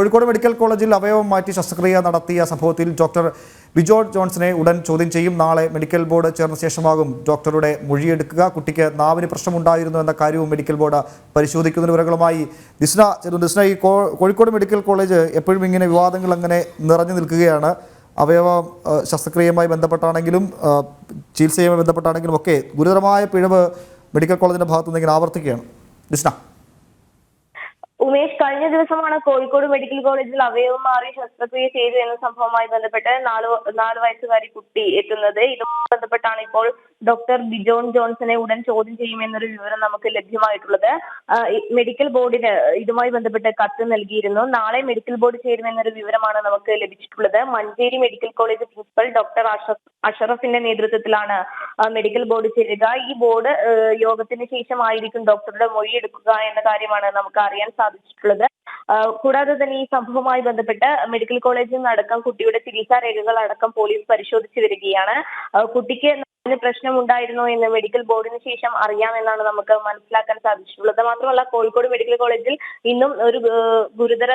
Kozhikode medical കോളേജിൽ അവയവം മാറ്റി ശസ്ത്രക്രിയ നടത്തിയ സംഭവത്തിൽ ഡോക്ടർ ബിജോൺ ജോൺസനെ ഉടൻ ചോദ്യം ചെയ്യും. നാളെ മെഡിക്കൽ ബോർഡ് ചേർന്ന ശേഷമാകും ഡോക്ടറുടെ മൊഴിയെടുക്കുക. കുട്ടിക്ക് നാവിന് പ്രശ്നമുണ്ടായിരുന്നു എന്ന കാര്യവും മെഡിക്കൽ ബോർഡ് പരിശോധിക്കുന്ന വിവരങ്ങളുമായി ദിസ്ന ഈ കോഴിക്കോട് മെഡിക്കൽ കോളേജ് എപ്പോഴും ഇങ്ങനെ വിവാദങ്ങൾ അങ്ങനെ നിറഞ്ഞു നിൽക്കുകയാണ്. അവയവ ശസ്ത്രക്രിയയുമായി ബന്ധപ്പെട്ടാണെങ്കിലും ചികിത്സയുമായി ബന്ധപ്പെട്ടാണെങ്കിലും ഒക്കെ ഗുരുതരമായ പിഴവ് മെഡിക്കൽ കോളേജിന്റെ ഭാഗത്തുനിന്ന് ഇങ്ങനെ ആവർത്തിക്കുകയാണ്. ദിസ്ന, ഉമേഷ്, കഴിഞ്ഞ ദിവസമാണ് കോഴിക്കോട് മെഡിക്കൽ കോളേജിൽ അവയവം മാറി ശസ്ത്രക്രിയ ചെയ്തു എന്ന സംഭവവുമായി ബന്ധപ്പെട്ട് നാല് വയസ്സുകാരി കുട്ടി എത്തുന്നത്. ഇതുമായി ബന്ധപ്പെട്ടാണ് ഇപ്പോൾ ഡോക്ടർ ബിജോൺ ജോൺസനെ ഉടൻ ചോദ്യം ചെയ്യുമെന്നൊരു വിവരം നമുക്ക് ലഭ്യമായിട്ടുള്ളത്. മെഡിക്കൽ ബോർഡിന് ഇതുമായി ബന്ധപ്പെട്ട് കത്ത് നൽകിയിരുന്നു. നാളെ മെഡിക്കൽ ബോർഡ് ചേരുമെന്നൊരു വിവരമാണ് നമുക്ക് ലഭിച്ചിട്ടുള്ളത്. Manjeri medical college principal doctor അഷറഫിന്റെ നേതൃത്വത്തിലാണ് മെഡിക്കൽ ബോർഡ് ചേരുക. ഈ ബോർഡ് യോഗത്തിന് ശേഷമായിരിക്കും ഡോക്ടറുടെ മൊഴിയെടുക്കുക എന്ന കാര്യമാണ് നമുക്ക് അറിയാൻ സാധിച്ചിട്ടുള്ളത്. കൂടാതെ തന്നെ ഈ സംഭവവുമായി ബന്ധപ്പെട്ട് മെഡിക്കൽ കോളേജിൽ നിന്നടക്കം കുട്ടിയുടെ ചികിത്സാ രേഖകൾ അടക്കം പോലീസ് പരിശോധിച്ചു വരികയാണ്. കുട്ടിക്ക് പ്രശ്നമുണ്ടായിരുന്നോ എന്ന് മെഡിക്കൽ ബോർഡിന് ശേഷം അറിയാമെന്നാണ് നമുക്ക് മനസ്സിലാക്കാൻ സാധിച്ചിട്ടുള്ളത്. മാത്രമല്ല, കോഴിക്കോട് മെഡിക്കൽ കോളേജിൽ ഇന്നും ഒരു ഗുരുതര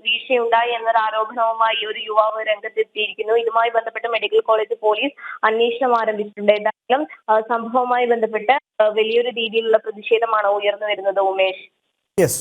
വീഴ്ചയുണ്ടായി എന്നൊരു ആരോപണവുമായി ഒരു യുവാവ് രംഗത്തെത്തിയിരിക്കുന്നു. ഇതുമായി ബന്ധപ്പെട്ട് മെഡിക്കൽ കോളേജ് പോലീസ് അന്വേഷണം ആരംഭിച്ചിട്ടുണ്ട്. എന്തായാലും സംഭവവുമായി ബന്ധപ്പെട്ട് വലിയൊരു രീതിയിലുള്ള പ്രതിഷേധമാണ് ഉയർന്നു വരുന്നത്. ഉമേഷ്. Yes.